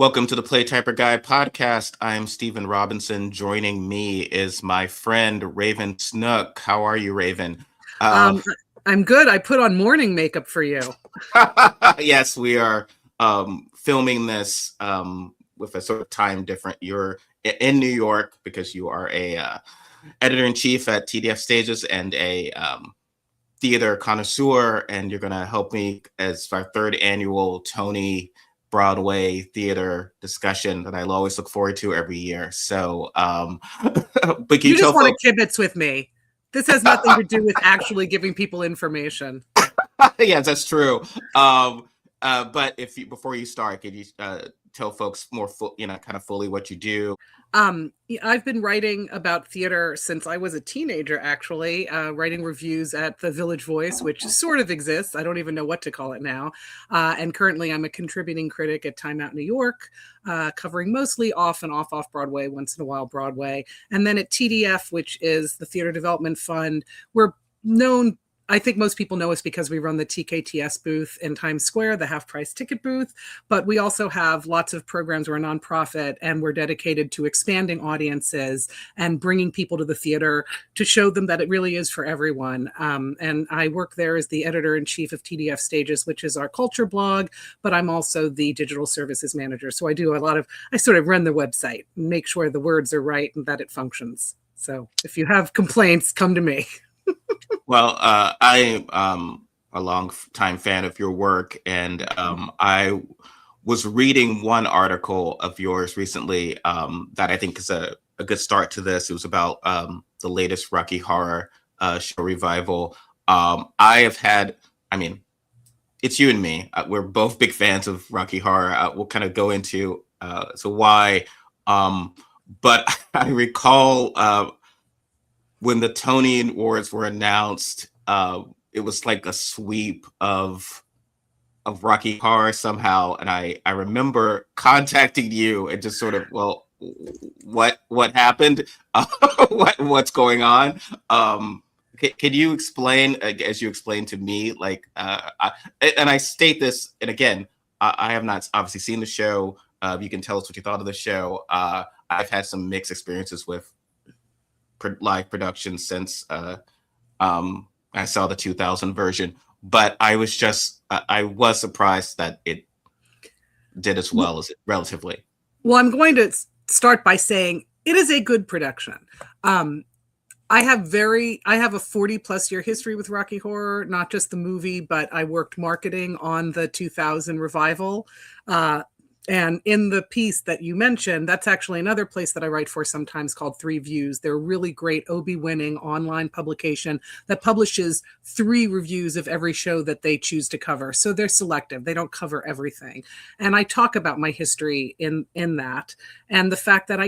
Welcome to the Play Typer Guy podcast. I'm Stephen Robinson. Joining me is my friend Raven Snook. How are you, Raven? I'm good. I put on morning makeup for you. Yes, we are filming this with a sort of time different. You're in New York because you are a editor-in-chief at TDF Stages and a theater connoisseur, and you're going to help me as our third annual Tony Broadway theater discussion that I'll always look forward to every year. So, but you just want to kibbitz with me. This has nothing to do with actually giving people information. Yes, that's true. But before you start, could you tell folks more, kind of fully what you do? I've been writing about theater since I was a teenager, actually, writing reviews at the Village Voice, which sort of exists. I don't even know what to call it now. And currently I'm a contributing critic at Time Out New York, covering mostly off Broadway, once in a while Broadway. And then at TDF, which is the Theater Development Fund, we're known, I think most people know us because we run the TKTS booth in Times Square, the half-price ticket booth, but we also have lots of programs. We're a nonprofit, and we're dedicated to expanding audiences and bringing people to the theater to show them that it really is for everyone. And I work there as the editor-in-chief of TDF Stages, which is our culture blog, but I'm also the digital services manager. So I do I sort of run the website, make sure the words are right and that it functions. So if you have complaints, come to me. Well, I am a long-time fan of your work, and I was reading one article of yours recently that I think is a good start to this. It was about the latest Rocky Horror show revival. It's you and me. We're both big fans of Rocky Horror. We'll kind of go into why. But I recall when the Tony Awards were announced, it was like a sweep of Rocky Horror somehow, and I remember contacting you and just sort of, well, what happened? What's going on? Can you explain, as you explained to me, and I state this, and again, I have not obviously seen the show. You can tell us what you thought of the show. I've had some mixed experiences with live production since I saw the 2000 version, but I was surprised that it did as well as it relatively. Well, I'm going to start by saying it is a good production. I have a 40 plus year history with Rocky Horror, not just the movie, but I worked marketing on the 2000 revival. And in the piece that you mentioned, that's actually another place that I write for sometimes called 3 Views. They're a really great Obie-winning online publication that publishes 3 reviews of every show that they choose to cover. So they're selective. They don't cover everything. And I talk about my history in that, and the fact that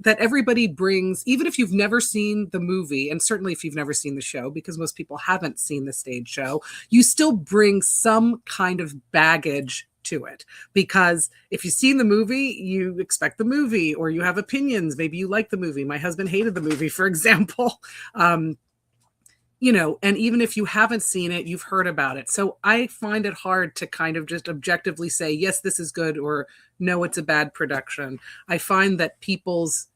that everybody brings, even if you've never seen the movie, and certainly if you've never seen the show, because most people haven't seen the stage show, you still bring some kind of baggage to it, because if you've seen the movie, you expect the movie, or you have opinions. Maybe you like the movie. My husband hated the movie, for example. And even if you haven't seen it, you've heard about it. So I find it hard to kind of just objectively say, yes, this is good, or no, it's a bad production. I find that people's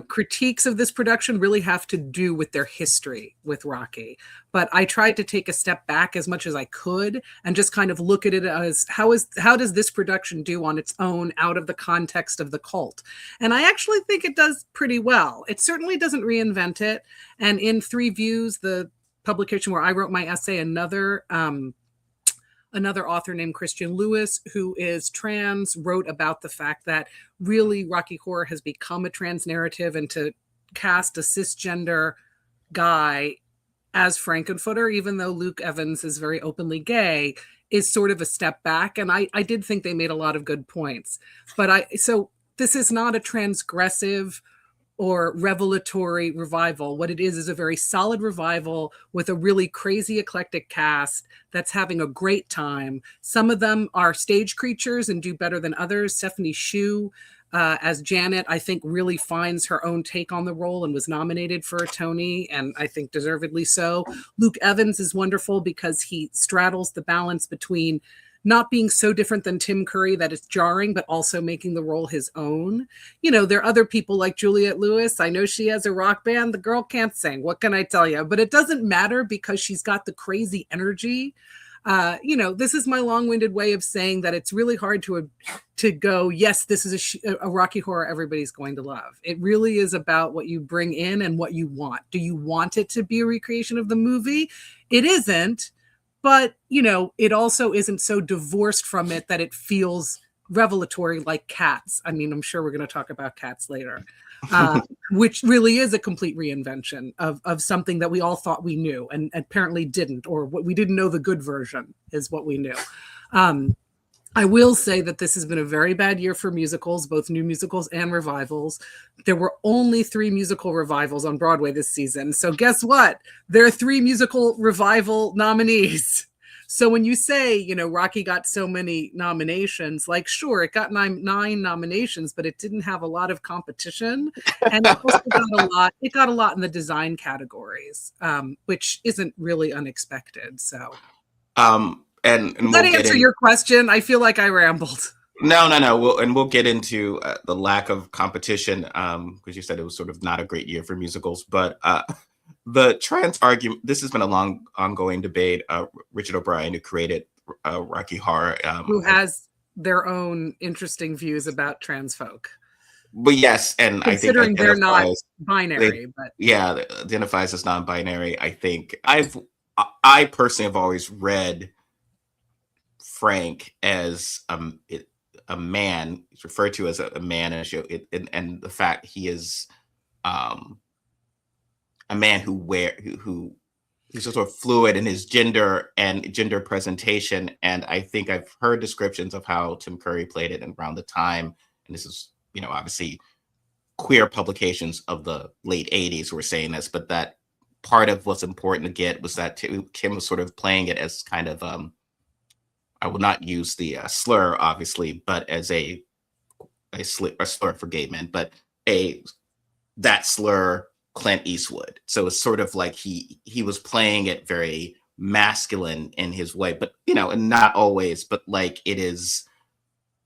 critiques of this production really have to do with their history with Rocky. But I tried to take a step back as much as I could and just kind of look at it as, how does this production do on its own out of the context of the cult? And I actually think it does pretty well. It certainly doesn't reinvent it. And in 3 Views, the publication where I wrote my essay, another author named Christian Lewis, who is trans, wrote about the fact that really Rocky Horror has become a trans narrative, and to cast a cisgender guy as Frankenfooter, even though Luke Evans is very openly gay, is sort of a step back. And I did think they made a lot of good points. So this is not a transgressive or revelatory revival. What it is a very solid revival with a really crazy eclectic cast that's having a great time. Some of them are stage creatures and do better than others. Stephanie Hsu as Janet, I think, really finds her own take on the role and was nominated for a Tony, and I think deservedly so. Luke Evans is wonderful because he straddles the balance between not being so different than Tim Curry that it's jarring, but also making the role his own. You know, there are other people like Juliette Lewis. I know she has a rock band. The girl can't sing. What can I tell you? But it doesn't matter because she's got the crazy energy. You know, this is my long-winded way of saying that it's really hard to go, yes, this is a Rocky Horror everybody's going to love. It really is about what you bring in and what you want. Do you want it to be a recreation of the movie? It isn't, but, you know, it also isn't so divorced from it that it feels revelatory like Cats. I mean, I'm sure we're going to talk about Cats later. Which really is a complete reinvention of something that we all thought we knew and apparently didn't, or what we didn't know the good version is what we knew. I will say that this has been a very bad year for musicals, both new musicals and revivals. There were only 3 musical revivals on Broadway this season. So guess what? There are 3 musical revival nominees. So when you say, you know, Rocky got so many nominations, like, sure, it got 9 nominations, but it didn't have a lot of competition. And it also got a lot in the design categories, which isn't really unexpected. So, and does that answer your question? I feel like I rambled. No. We'll get into the lack of competition, because you said it was sort of not a great year for musicals, but the trans argument, this has been a long ongoing debate. Richard O'Brien, who created Rocky Horror, who has their own interesting views about trans folk. But yes, and considering I think they're not binary, but yeah, identifies as non-binary. I personally have always read Frank as a man. He's referred to as a man in a show, and the fact he is a man who's sort of fluid in his gender and gender presentation. And I think I've heard descriptions of how Tim Curry played it around the time. And this is, you know, obviously queer publications of the late 80s were saying this, but that part of what's important to get was that Tim was sort of playing it as kind of, I will not use the slur, obviously, but as a slur for gay men, but that slur Clint Eastwood. So it's sort of like he was playing it very masculine in his way, but, you know, and not always, but like it is,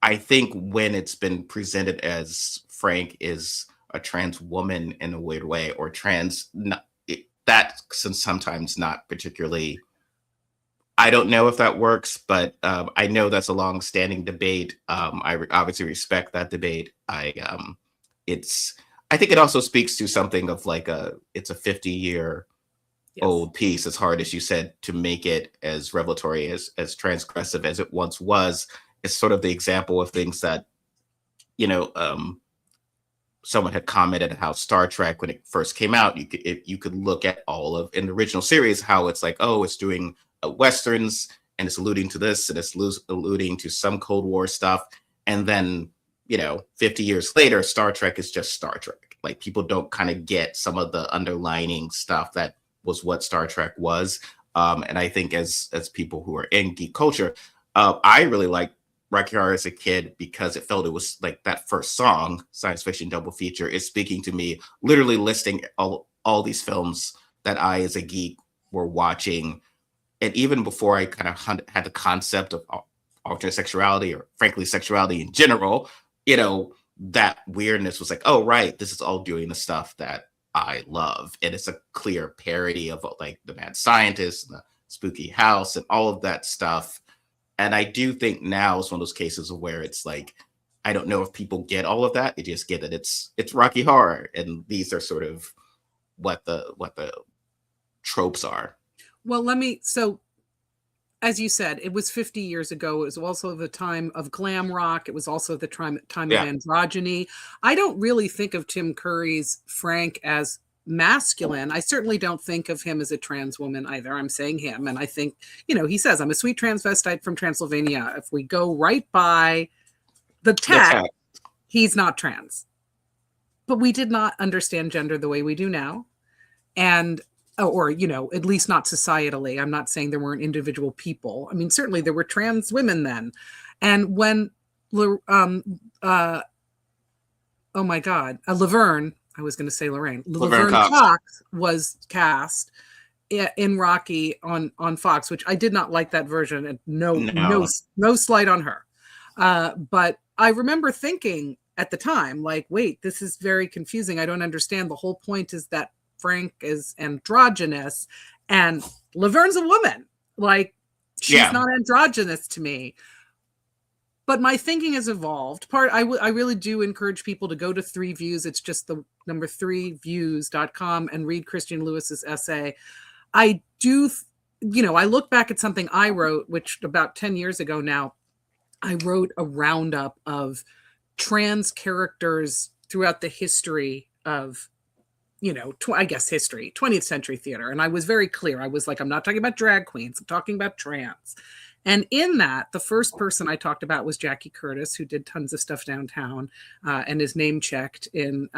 I think when it's been presented as Frank is a trans woman in a weird way, or that's sometimes not particularly, I don't know if that works, but I know that's a long-standing debate. I obviously respect that debate. I think it also speaks to something of like it's a 50-year old piece. As hard as you said to make it as revelatory, as transgressive as it once was. It's sort of the example of things that, you know, someone had commented how Star Trek, when it first came out, you could look at all of in the original series how it's like, oh, it's doing Westerns and it's alluding to this and it's alluding to some Cold War stuff, and then, you know, 50 years later, Star Trek is just Star Trek. Like, people don't kind of get some of the underlining stuff that was what Star Trek was. And I think as people who are in geek culture, I really like Rocky Horror as a kid because it felt it was like that first song, science fiction double feature, is speaking to me, literally listing all these films that I as a geek were watching. And even before I kind of had the concept of alternate sexuality, or frankly sexuality in general, you know, that weirdness was like, oh, right, this is all doing the stuff that I love. And it's a clear parody of like the Mad Scientist and the Spooky House and all of that stuff. And I do think now is one of those cases where it's like, I don't know if people get all of that. They just get that it's Rocky Horror, and these are sort of what the tropes are. Well, so as you said, it was 50 years ago. It was also the time of glam rock. It was also the time of androgyny. I don't really think of Tim Curry's Frank as masculine. I certainly don't think of him as a trans woman either. I'm saying him. And I think, you know, he says, I'm a sweet transvestite from Transylvania. If we go right by the text, he's not trans. But we did not understand gender the way we do now. And or, you know, at least not societally. I'm not saying there weren't individual people. I mean, certainly there were trans women then. And when, oh my God, Laverne, I was going to say Lorraine. Laverne Cox was cast. in Rocky on Fox, which I did not like that version, and No. no slight on her. But I remember thinking at the time, like, wait, this is very confusing. I don't understand. The whole point is that Frank is androgynous and Laverne's a woman. Like, she's not androgynous to me. But my thinking has evolved. I really do encourage people to go to 3 Views. It's just the number 3views.com and read Christian Lewis's essay. I do, I look back at something I wrote, which about 10 years ago now, I wrote a roundup of trans characters throughout the history of, I guess history, 20th century theater. And I was very clear. I was like, I'm not talking about drag queens. I'm talking about trans. And in that, the first person I talked about was Jackie Curtis, who did tons of stuff downtown and is name checked in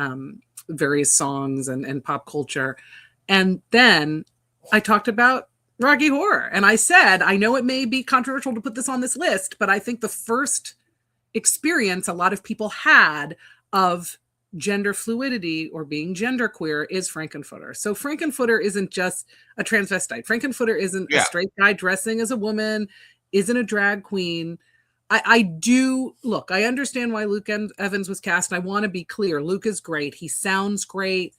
various songs and pop culture. And then I talked about Rocky Horror. And I said, I know it may be controversial to put this on this list, but I think the first experience a lot of people had of gender fluidity or being genderqueer is Frankenfooter. So Frankenfooter isn't just a transvestite. Frankenfooter isn't a straight guy dressing as a woman, isn't a drag queen. I do look, I understand why Luke Evans was cast. And I want to be clear. Luke is great. He sounds great.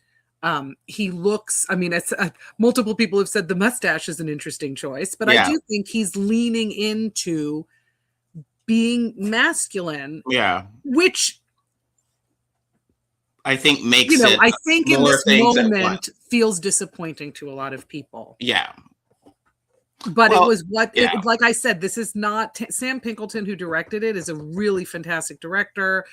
He looks, I mean, it's multiple people have said the mustache is an interesting choice, but I do think he's leaning into being masculine. Yeah. Which I think makes it. I think in this moment feels disappointing to a lot of people. Yeah. But it was like I said, this is not Sam Pinkleton, who directed it, is a really fantastic director.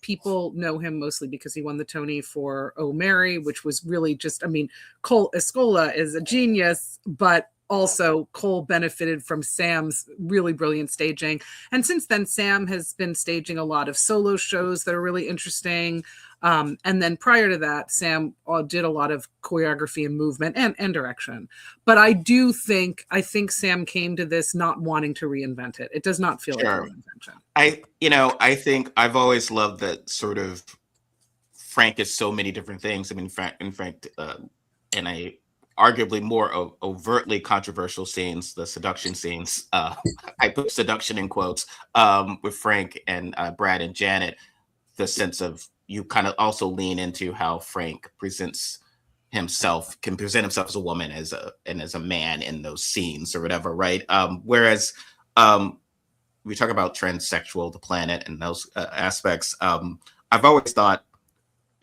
People know him mostly because he won the Tony for Oh Mary, which was really just, I mean, Cole Escola is a genius, but also Cole benefited from Sam's really brilliant staging. And since then, Sam has been staging a lot of solo shows that are really interesting. And then prior to that, Sam did a lot of choreography and movement and direction. But I think Sam came to this not wanting to reinvent it. It does not feel like a reinvention. I think I've always loved that sort of Frank is so many different things. I mean, Frank and I arguably more overtly controversial scenes, the seduction scenes. I put seduction in quotes with Frank and Brad and Janet. The sense of you kind of also lean into how Frank can present himself as a woman and as a man in those scenes or whatever, right? Whereas we talk about transsexual, the planet, and those aspects. I've always thought,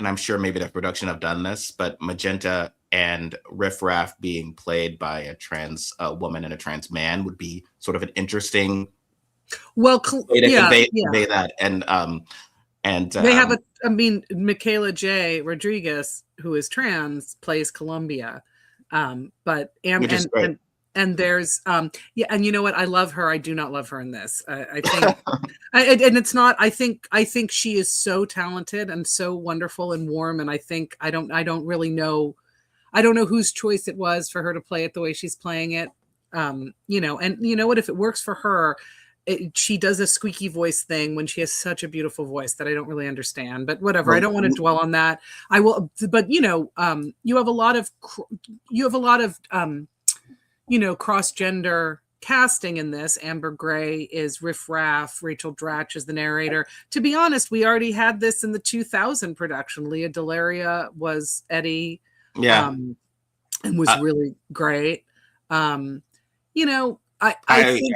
and I'm sure maybe the production have done this, but Magenta and Riff Raff being played by a trans woman and a trans man would be sort of an interesting way to convey that. And they have Michaela J. Rodriguez, who is trans, plays Columbia. But and there's and you know what? I love her. I do not love her in this. I think and it's not, I think she is so talented and so wonderful and warm. And I think I don't really know. I don't know whose choice it was for her to play it the way she's playing it. And you know what, if it works for her, she does a squeaky voice thing when she has such a beautiful voice that I don't really understand, but whatever. Right. I don't want to dwell on that. I will, but you have a lot of cross-gender casting in this. Amber Gray is Riff Raff. Rachel Dratch is the narrator. To be honest, we already had this in the 2000 production. Leah Delaria was Eddie. Yeah. And was really great. I think,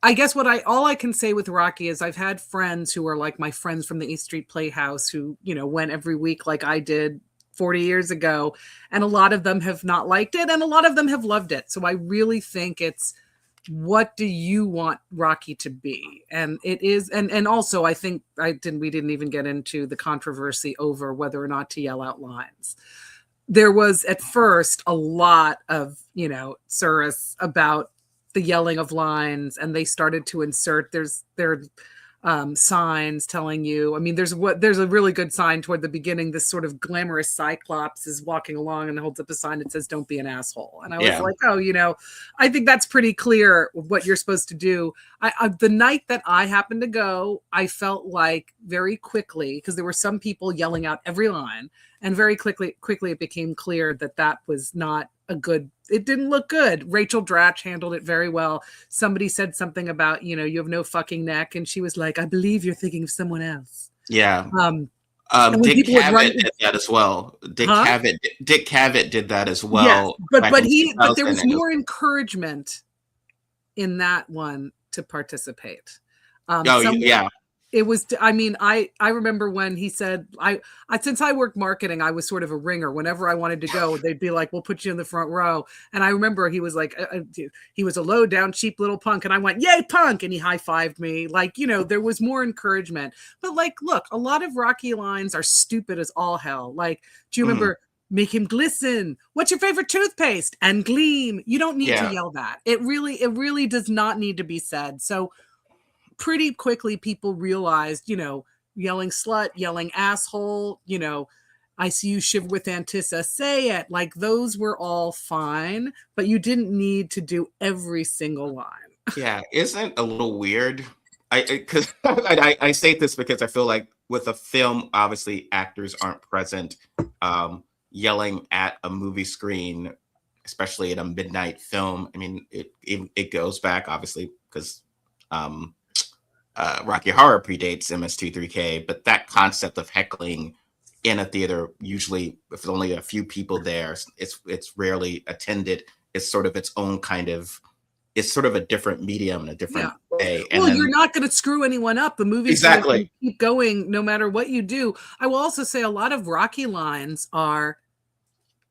I guess all I can say with Rocky is I've had friends who are like my friends from the East Street Playhouse who, went every week like I did 40 years ago. And a lot of them have not liked it and a lot of them have loved it. So I really think it's, what do you want Rocky to be? And it is, and also I think we didn't even get into the controversy over whether or not to yell out lines. There was at first a lot of, surus about the yelling of lines, and they started to insert their signs telling you. I mean, there's a really good sign toward the beginning. This sort of glamorous Cyclops is walking along and holds up a sign that says "Don't be an asshole." And I was like, oh, I think that's pretty clear what you're supposed to do. The night that I happened to go, I felt like very quickly, because there were some people yelling out every line, and very quickly it became clear that was not it didn't look good. Rachel Dratch handled it very well. Somebody said something about, you have no fucking neck. And she was like, I believe you're thinking of someone else. Yeah. And when Dick people would run, Cavett did that as well. Dick Cavett did that as yes, well. but back in there was 2000. more encouragement in that one to participate. Yeah. It was, I mean, I remember when he said, since I worked marketing, I was sort of a ringer. Whenever I wanted to go, they'd be like, we'll put you in the front row. And I remember he was like, he was a low down, cheap little punk. And I went, yay, punk. And he high-fived me. Like, there was more encouragement. But like, look, a lot of Rocky lines are stupid as all hell. Like, do you remember, make him glisten? What's your favorite toothpaste? And gleam. You don't need to yell that. It really does not need to be said. So pretty quickly people realized, yelling slut, yelling asshole, I see you shiver with Antissa, say it. Like those were all fine, but you didn't need to do every single line. Yeah, isn't it a little weird? I say this because I feel like with a film, obviously actors aren't present. Yelling at a movie screen, especially in a midnight film. I mean, it goes back obviously because Rocky Horror predates MS23K, but that concept of heckling in a theater, usually if there's only a few people there, it's rarely attended. It's sort of its own kind of, it's sort of a different medium in a different way. And well, you're not going to screw anyone up. The movie's going to keep going no matter what you do. I will also say a lot of Rocky lines are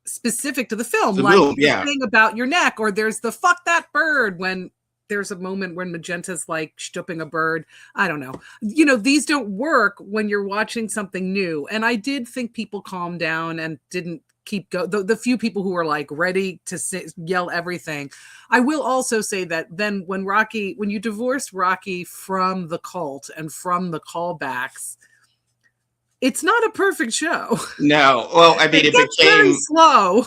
specific to the film, like the thing about your neck, or there's the fuck that bird when there's a moment when Magenta's like stooping a bird. I don't know. These don't work when you're watching something new. And I did think people calmed down and didn't keep go. The few people who were like ready to yell everything. I will also say that then when you divorce Rocky from the cult and from the callbacks, it's not a perfect show. No. Well, I mean, it became very slow.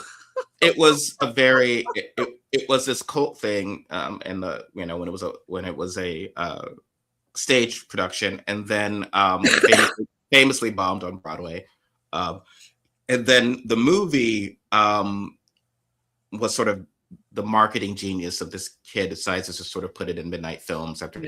It was a very, it was this cult thing, and when it was a stage production, and then famously bombed on Broadway, and then the movie was sort of the marketing genius of this kid decides to just sort of put it in midnight films after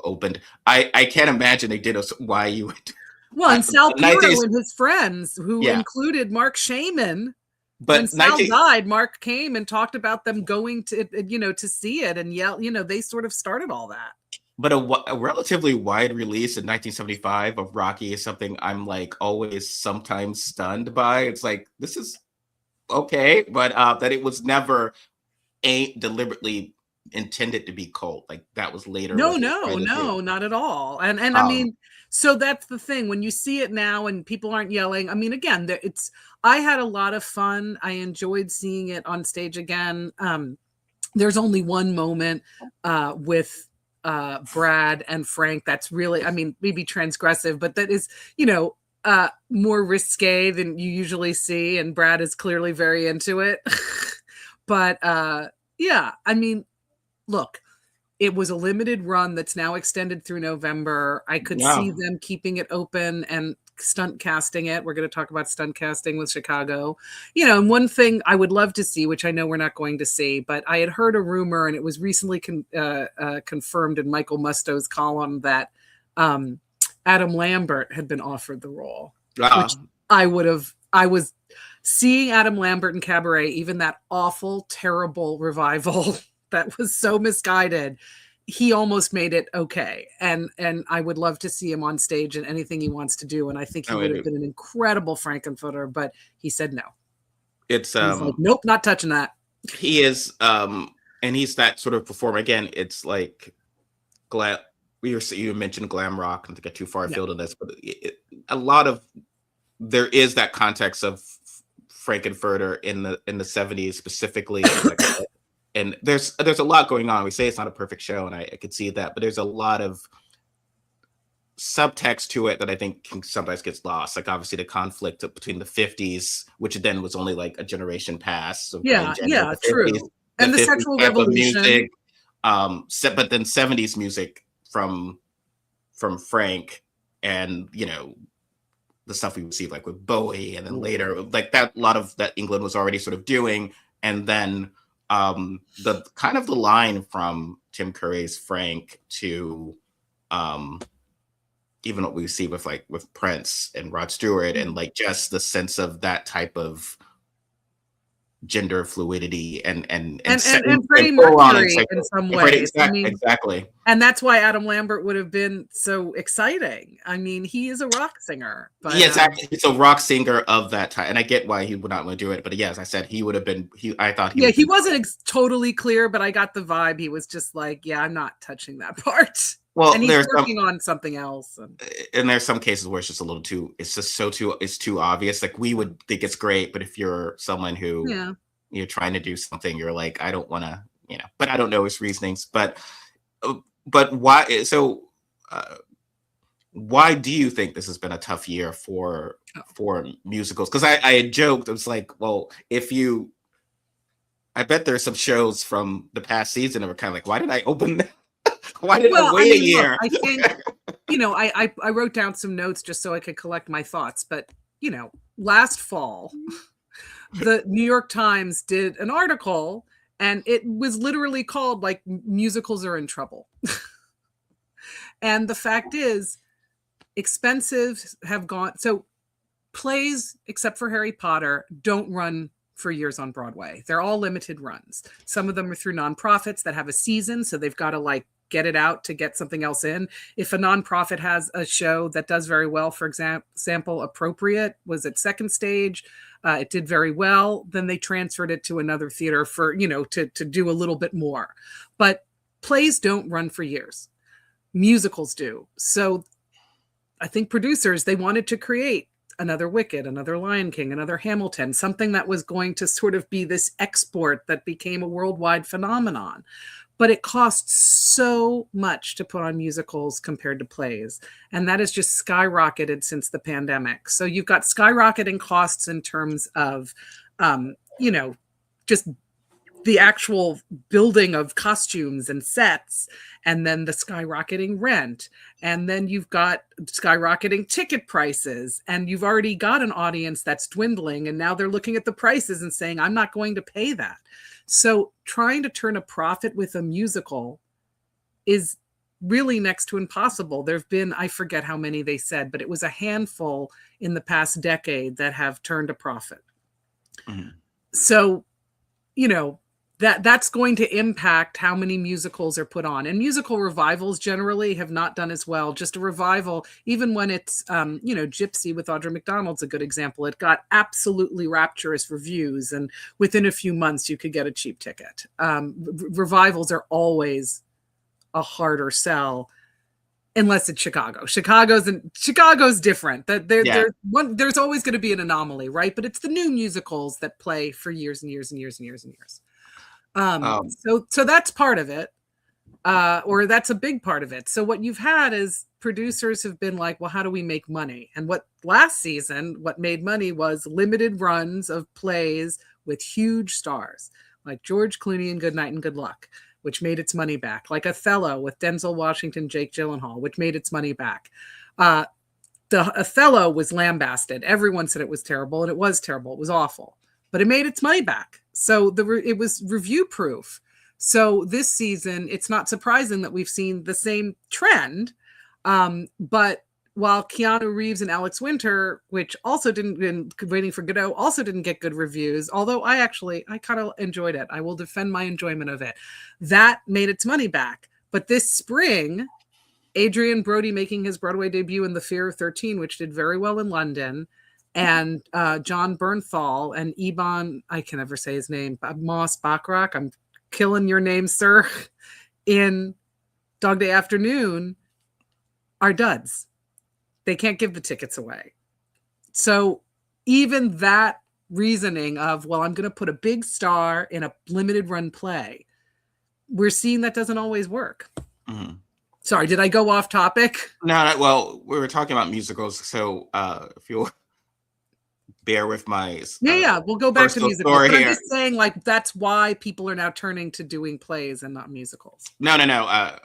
opened. I can't imagine they did why you would. Well, and Sal Piro and his friends, who included Mark Shaman. But when Sal died, Mark came and talked about them going to, to see it and yell. They sort of started all that. But a relatively wide release in 1975 of Rocky is something I'm like always sometimes stunned by. It's like, this is okay, but that it was never deliberately intended to be cult. Like that was later. No, not at all. And I mean, so that's the thing. When you see it now and people aren't yelling, I mean, again, I had a lot of fun. I enjoyed seeing it on stage again. There's only one moment with Brad and Frank that's really, I mean, maybe transgressive, but that is, more risque than you usually see. And Brad is clearly very into it. But yeah, I mean, look, it was a limited run that's now extended through November. I could see them keeping it open and stunt casting it. We're going to talk about stunt casting with Chicago. And one thing I would love to see, which I know we're not going to see, but I had heard a rumor and it was recently confirmed in Michael Musto's column that Adam Lambert had been offered the role. Which I was seeing Adam Lambert in Cabaret, even that awful, terrible revival that was so misguided, he almost made it okay. And I would love to see him on stage and anything he wants to do. And I think he would have been an incredible Frankenfooter, but he said no. He's like, nope, not touching that. He is, and he's that sort of performer. Again, it's like you mentioned glam rock, not to get too far afield in this, but there is that context of Frankenfurter in the 70s specifically. And there's a lot going on. We say it's not a perfect show, and I could see that, but there's a lot of subtext to it that I think sometimes gets lost. Like obviously the conflict between the 50s, which then was only like a generation past. So true. And the sexual revolution. Music, but then 70s music from Frank, and the stuff we would see like with Bowie, and then later like that, a lot of that England was already sort of doing. and then the kind of the line from Tim Curry's Frank to even what we see with like with Prince and Rod Stewart, and like just the sense of that type of gender fluidity and Freddie Mercury in some ways. Exactly. And that's why Adam Lambert would have been so exciting. I mean, he is a rock singer. But, yeah, exactly. He's a rock singer of that time, and I get why he would not want to do it. But yeah, as I said, he would have been. I thought. He wasn't totally clear, but I got the vibe. He was just like, "Yeah, I'm not touching that part." Well, and he's working on something else. And there's some cases where it's just a little too. It's just it's too obvious. Like we would think it's great, but if you're someone who you're trying to do something, you're like, I don't want to, But I don't know his reasonings. But why? So why do you think this has been a tough year for musicals? Because I had joked, I was like, well, I bet there's some shows from the past season that were kind of like, why did I open that? Why did I wait a year? Look, I think, I wrote down some notes just so I could collect my thoughts. But, last fall, the New York Times did an article, and it was literally called like musicals are in trouble. And the fact is, expensive have gone. So plays, except for Harry Potter, don't run for years on Broadway. They're all limited runs. Some of them are through nonprofits that have a season, so they've got to like get it out to get something else in. If a nonprofit has a show that does very well, for example, Appropriate was at Second Stage, it did very well, then they transferred it to another theater for, to do a little bit more. But plays don't run for years. Musicals do. So I think producers, they wanted to create another Wicked, another Lion King, another Hamilton, something that was going to sort of be this export that became a worldwide phenomenon. But it costs so much to put on musicals compared to plays. And that has just skyrocketed since the pandemic. So you've got skyrocketing costs in terms of, just the actual building of costumes and sets, and then the skyrocketing rent. And then you've got skyrocketing ticket prices, and you've already got an audience that's dwindling. And now they're looking at the prices and saying, I'm not going to pay that. So trying to turn a profit with a musical is really next to impossible. There've been, I forget how many they said, but it was a handful in the past decade that have turned a profit. Mm-hmm. So, that's going to impact how many musicals are put on. And musical revivals generally have not done as well. Just a revival, even when it's, Gypsy with Audra McDonald's a good example. It got absolutely rapturous reviews, and within a few months you could get a cheap ticket. Revivals are always a harder sell, unless it's Chicago. Chicago's different. There's always going to be an anomaly, right? But it's the new musicals that play for years and years and years and years and years. So that's part of it, or that's a big part of it. So what you've had is producers have been like, well, how do we make money? And what made money was limited runs of plays with huge stars like George Clooney in Good Night and Good Luck, which made its money back. Like Othello with Denzel Washington, Jake Gyllenhaal, which made its money back. The Othello was lambasted. Everyone said it was terrible, and it was terrible. It was awful, but it made its money back. So it was review proof. So this season, it's not surprising that we've seen the same trend. But while Keanu Reeves and Alex Winter, which also Waiting for Godot, also didn't get good reviews, although I kind of enjoyed it. I will defend my enjoyment of it. That made its money back. But this spring, Adrian Brody making his Broadway debut in The Fear of 13, which did very well in London, and John Bernthal and Eban, I can never say his name, Moss Bachrach, I'm killing your name, sir, in Dog Day Afternoon, are duds. They can't give the tickets away. So even that reasoning of, well, I'm going to put a big star in a limited run play, we're seeing that doesn't always work. Mm-hmm. Sorry, did I go off topic? No, well, we were talking about musicals, so if you'll bear with my we'll go back to musicals. But I'm just saying, like, that's why people are now turning to doing plays and not musicals. No. I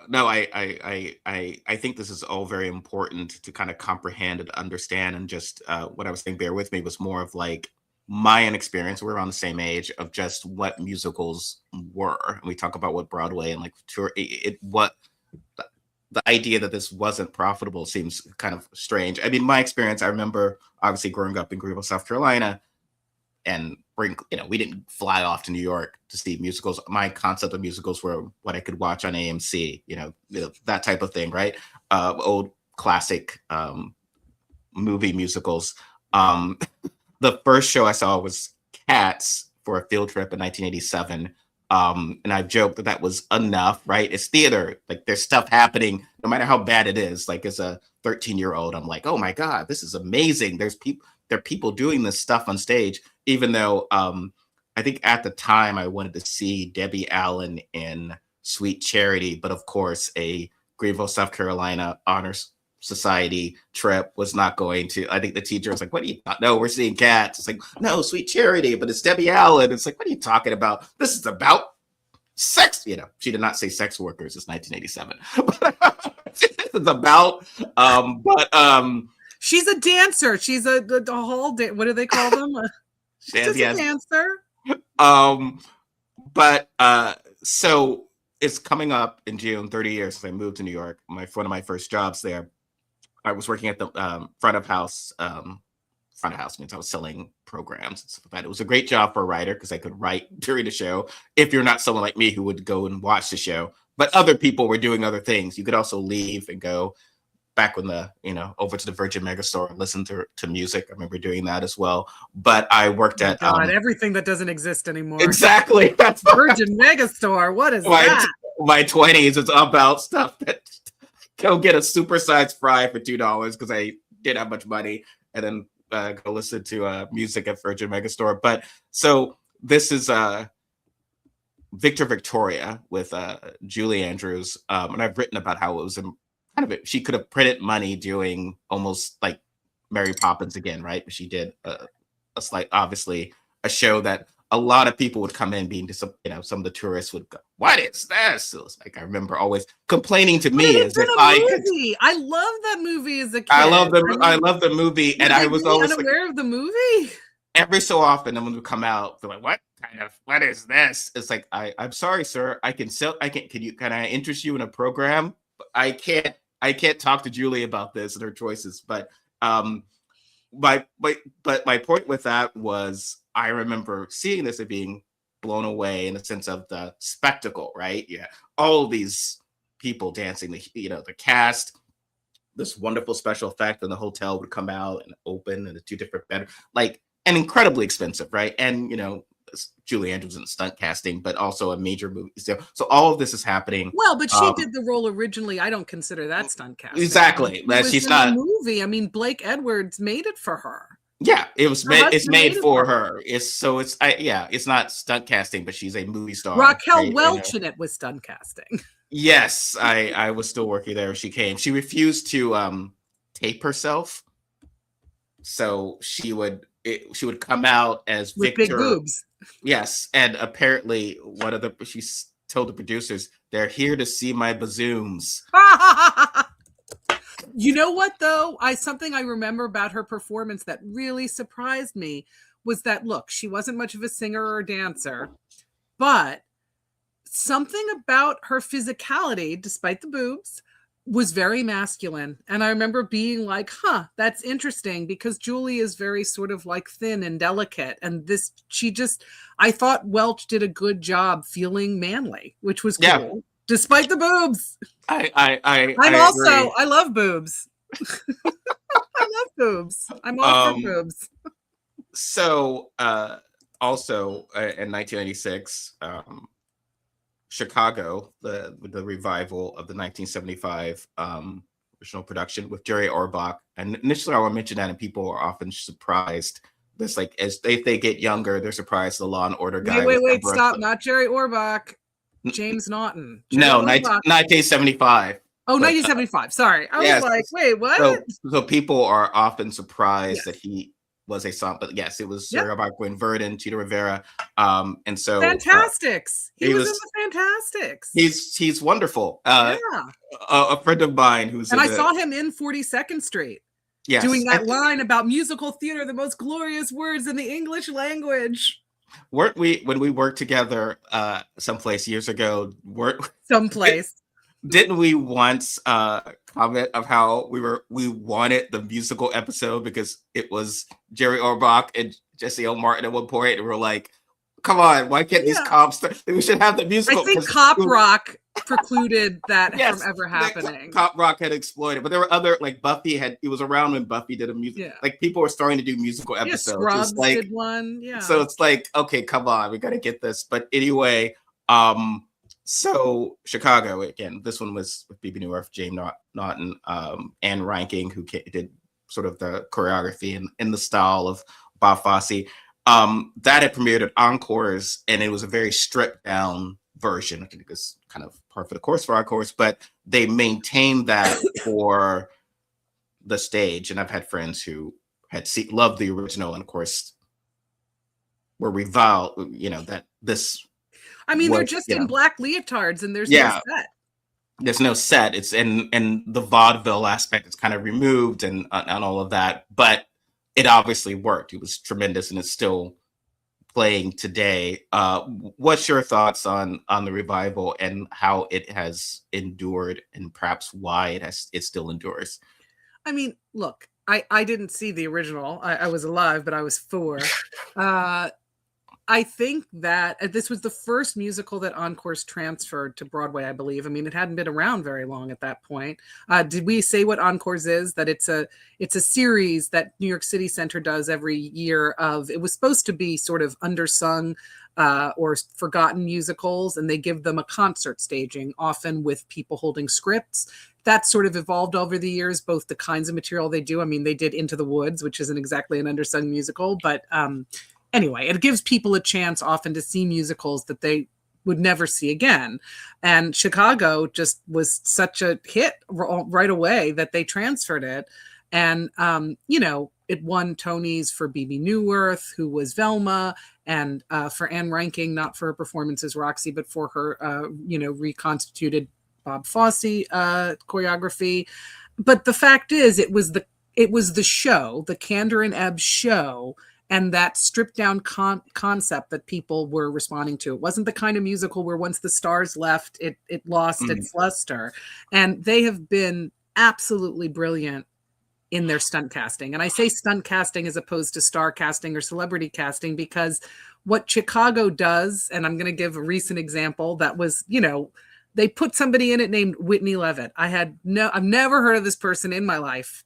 think this is all very important to kind of comprehend and understand. And just what I was saying, bear with me, was more of like, my inexperience, we're around the same age, of just what musicals were. And we talk about what Broadway and like tour, what the idea that this wasn't profitable seems kind of strange. I mean, my experience, I remember obviously growing up in Greenville, South Carolina, and we didn't fly off to New York to see musicals. My concept of musicals were what I could watch on AMC, that type of thing, right? Old classic movie musicals. The first show I saw was Cats for a field trip in 1987. And I joked that was enough, right? It's theater. Like, there's stuff happening, no matter how bad it is. Like, as a 13-year-old, I'm like, oh my God, this is amazing. There are people doing this stuff on stage, even though I think at the time I wanted to see Debbie Allen in Sweet Charity, but of course a Greenville, South Carolina Honors Society trip was not going to. I think the teacher was like, what do you thought? No, we're seeing Cats. It's like, no, Sweet Charity, but it's Debbie Allen. It's like, what are you talking about? This is about sex. She did not say sex workers. It's 1987. This is about she's a dancer. She's a hall what do they call them? She's a dancer. So it's coming up in June, 30 years since I moved to New York. One of my first jobs there, I was working at the front of house. Front of house means I was selling programs and stuff like that. It was a great job for a writer because I could write during the show. If you're not someone like me who would go and watch the show, but other people were doing other things. You could also leave and go back when over to the Virgin Megastore and listen to music. I remember doing that as well. But I worked at everything that doesn't exist anymore. Exactly. That's Virgin Megastore. What is that? My 20s is about stuff that go get a supersized fry for $2 because I didn't have much money, and then go listen to music at Virgin Megastore. But so this is Victor Victoria with Julie Andrews, and I've written about how it was she could have printed money doing almost like Mary Poppins again, right? But she did a slight, obviously, a show that a lot of people would come in being, some of the tourists would go, "What is this?" It was like, I remember always complaining to me as if I love that movie as a kid. I love the movie, and I was always unaware of the movie. Every so often, someone would come out, they're like, what is this? It's like, I'm sorry, sir. Can I interest you in a program? I can't talk to Julie about this and her choices. But my point with that was, I remember seeing this and being blown away in the sense of the spectacle, right? Yeah, all these people dancing, the cast, this wonderful special effect, and the hotel would come out and open, and the two different bedrooms, and incredibly expensive, right? And Julie Andrews in stunt casting, but also a major movie. So all of this is happening. Well, but she did the role originally. I don't consider that stunt casting. Exactly. She's not a movie. I mean, Blake Edwards made it for her. Yeah, it's made for her. It's not stunt casting, but she's a movie star. Raquel Welch in it was stunt casting. Yes, I was still working there when she came. She refused to tape herself, so she would come out as with Victor. Big boobs. Yes, and apparently she told the producers, "They're here to see my bazooms." You know what, though? Something I remember about her performance that really surprised me was that, look, she wasn't much of a singer or a dancer, but something about her physicality, despite the boobs, was very masculine. And I remember being like, that's interesting, because Julie is very sort of like thin and delicate. And I thought Welch did a good job feeling manly, which was cool. Yeah. Despite the boobs. I love boobs. I love boobs. I'm all for boobs. So also in 1996, Chicago, the revival of the 1975 original production with Jerry Orbach. And initially I want to mention that, and people are often surprised. This, as they get younger, they're surprised the Law and Order guy. Wait, stop. Not Jerry Orbach. James Naughton. No, 1975. Oh, 1975. Sorry. I was like, wait, what? So people are often surprised that he was a song, but yes, it was Jerry Orbach, Gwen Verdon, Chita Rivera. And so Fantastics. He was in the Fantastics. He's wonderful. A friend of mine who's I saw him in 42nd Street. Yes. doing that line about musical theater, the most glorious words in the English language. Weren't we, when we worked together someplace years ago, Someplace. didn't we once comment of how we wanted the musical episode because it was Jerry Orbach and Jesse L. Martin at one point, and we're like, come on, why can't these cops? We should have the musical. I think Cop Rock precluded that from ever happening. Cop Rock had exploited, but there were other, like Buffy had. It was around when Buffy did a music. Yeah. Like people were starting to do musical episodes. Scrubs did one. Yeah. So it's like, okay, come on, we got to get this. But anyway, so Chicago again. This one was with BB Newirth, James Naughton, Anne Ranking, who did sort of the choreography in the style of Bob Fosse. That had premiered at Encores, and it was a very stripped down version. I think it was kind of par for the course for Encores, but they maintained that for the stage. And I've had friends who had loved the original, and of course were reviled, that this. I mean, they're just in black leotards, and there's no set. There's no set. It's and the vaudeville aspect is kind of removed, and all of that, but it obviously worked. It was tremendous, and it's still playing today. What's your thoughts on the revival and how it has endured, and perhaps why it still endures? I mean, look, I didn't see the original. I was alive, but I was 4. I think that this was the first musical that Encores transferred to Broadway, I believe. I mean, it hadn't been around very long at that point. Did we say what Encores is? That it's a series that New York City Center does every year it was supposed to be sort of undersung or forgotten musicals, and they give them a concert staging, often with people holding scripts. That sort of evolved over the years, both the kinds of material they do. I mean, they did Into the Woods, which isn't exactly an undersung musical, but anyway, it gives people a chance often to see musicals that they would never see again. And Chicago just was such a hit right away that they transferred it. And, it won Tonys for BB Newirth, who was Velma, and for Anne Ranking, not for her performance as Roxy, but for her, reconstituted Bob Fosse choreography. But the fact is, it was the show, the Candor and Ebb show, and that stripped down concept that people were responding to. It wasn't the kind of musical where once the stars left, it lost its luster. And they have been absolutely brilliant in their stunt casting. And I say stunt casting as opposed to star casting or celebrity casting, because what Chicago does, and I'm going to give a recent example that was, they put somebody in it named Whitney Levitt. I've never heard of this person in my life.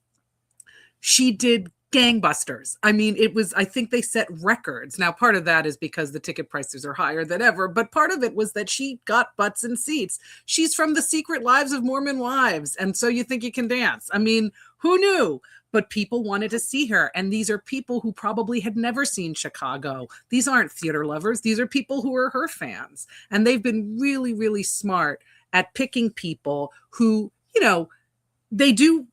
She did gangbusters. I mean, I think they set records. Now, part of that is because the ticket prices are higher than ever, but part of it was that she got butts and seats. She's from The Secret Lives of Mormon Wives, and So You Think You Can Dance. I mean, who knew? But people wanted to see her, and these are people who probably had never seen Chicago. These aren't theater lovers. These are people who are her fans, and they've been really, really smart at picking people who, they do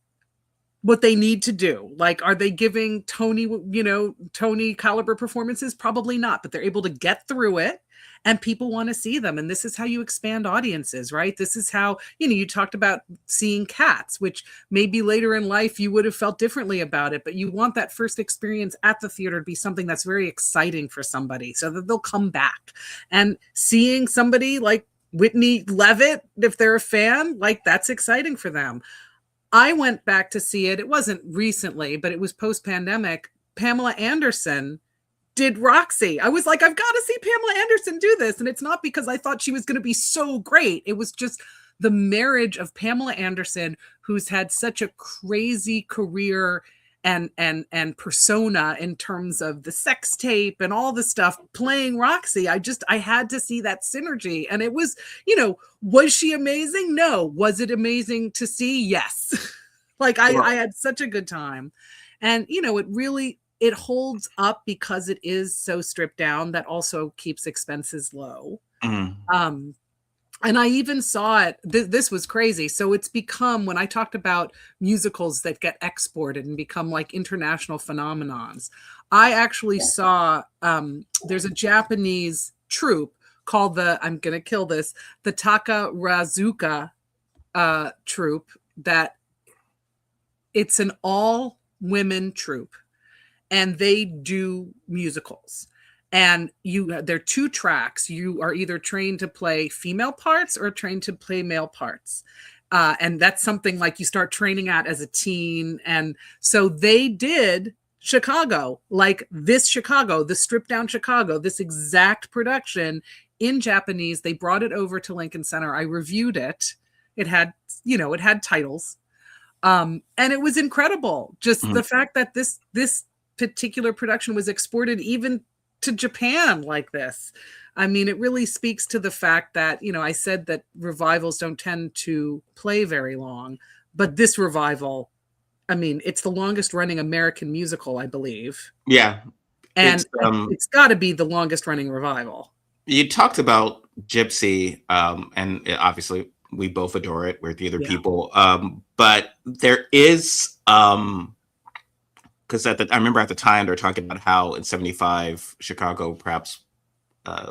what they need to do. Like, are they giving Tony caliber performances? Probably not, but they're able to get through it, and people want to see them. And this is how you expand audiences, right? This is how, you talked about seeing Cats, which maybe later in life you would have felt differently about it, but you want that first experience at the theater to be something that's very exciting for somebody so that they'll come back. And seeing somebody like Whitney Levitt, if they're a fan, like, that's exciting for them. I went back to see it. It wasn't recently, but it was post-pandemic. Pamela Anderson did Roxy. I was like, I've got to see Pamela Anderson do this. And it's not because I thought she was going to be so great. It was just the marriage of Pamela Anderson, who's had such a crazy career and persona in terms of the sex tape and all the stuff, playing Roxy. I had to see that synergy. And it was, was she amazing? No. Was it amazing to see? Yes. I had such a good time. And, it holds up because it is so stripped down. That also keeps expenses low. And I even saw it. This was crazy. So it's become, when I talked about musicals that get exported and become like international phenomenons, I actually saw, there's a Japanese troupe called the Takarazuka troupe, that it's an all women troupe, and they do musicals. And there are 2 tracks. You are either trained to play female parts or trained to play male parts. And that's something like you start training at as a teen. And so they did Chicago, like this Chicago, the stripped down Chicago, this exact production in Japanese. They brought it over to Lincoln Center. I reviewed it. It had, it had titles. And it was incredible. Just the fact that this particular production was exported even to Japan like this. I mean, it really speaks to the fact that, I said that revivals don't tend to play very long, but this revival, I mean, it's the longest running American musical, I believe. Yeah. And it's got to be the longest running revival. You talked about Gypsy, and obviously we both adore it. We're theater people. But there is, because I remember at the time they were talking about how in '75 Chicago perhaps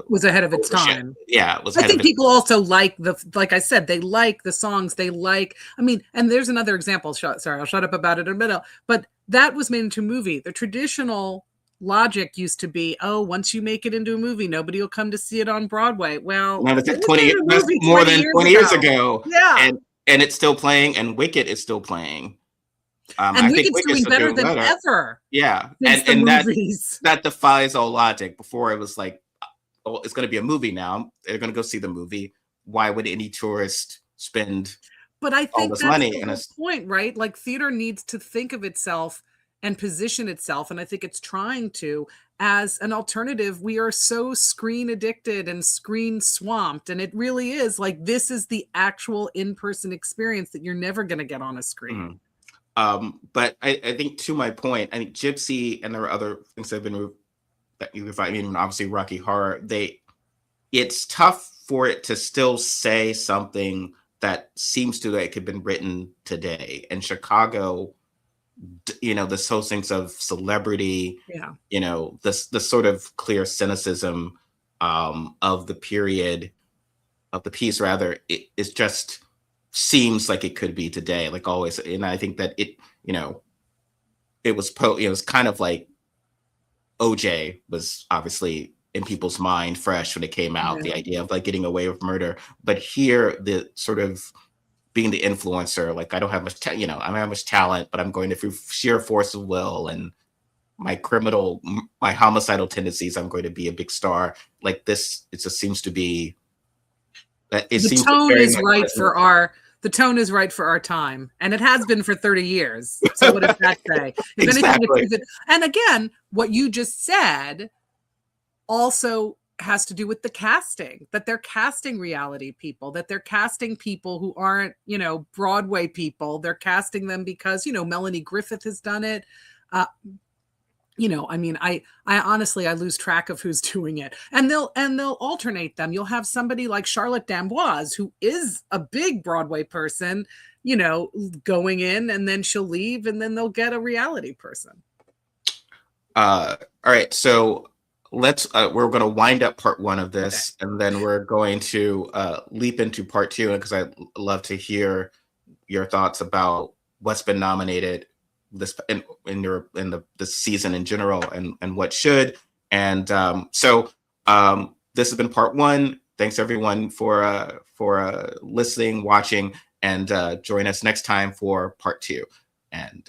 was ahead of its time. Yeah, it was. I think people also like like I said, they like the songs. They like. I mean, and there's another example. Sorry, I'll shut up about it in a minute. But that was made into a movie. The traditional logic used to be, oh, once you make it into a movie, nobody will come to see it on Broadway. Well, that's more than 20 years ago. Yeah, and it's still playing, and Wicked is still playing. And Wicked's doing better than ever. Yeah, and that defies all logic. Before it was like, oh, it's going to be a movie now. They're going to go see the movie. Why would any tourist spend But I think that's money the whole point, right? Like theater needs to think of itself and position itself, and I think it's trying to, as an alternative. We are so screen addicted and screen swamped, and it really is like this is the actual in-person experience that you're never going to get on a screen. But I think, to my point, I think Gypsy, and there are other things that have been that you find. I mean, obviously Rocky Horror. It's tough for it to still say something that seems to like have been written today. And Chicago, this whole sense of celebrity, the sort of clear cynicism of the period, of the piece rather, it just seems like it could be today, like always. And I think that it was kind of like OJ was obviously in people's mind fresh when it came out, the idea of like getting away with murder. But here, the sort of being the influencer, like I don't have much, I don't have much talent, but I'm going to, through sheer force of will and my homicidal tendencies, I'm going to be a big star. Like this, it just seems to be. The tone is right for our time, and it has been for 30 years. So what does that say? If Exactly. anything, and again, what you just said also has to do with the casting, that they're casting reality people, that they're casting people who aren't, Broadway people. They're casting them because, Melanie Griffith has done it. I mean, I honestly, I lose track of who's doing it, and they'll alternate them. You'll have somebody like Charlotte D'Amboise, who is a big Broadway person, going in, and then she'll leave, and then they'll get a reality person. All right. So we're going to wind up part 1 of this, and then we're going to leap into part 2, because I'd love to hear your thoughts about what's been nominated this in this season in general, and what should. And so this has been part 1. Thanks everyone for listening, watching, and join us next time for part 2. And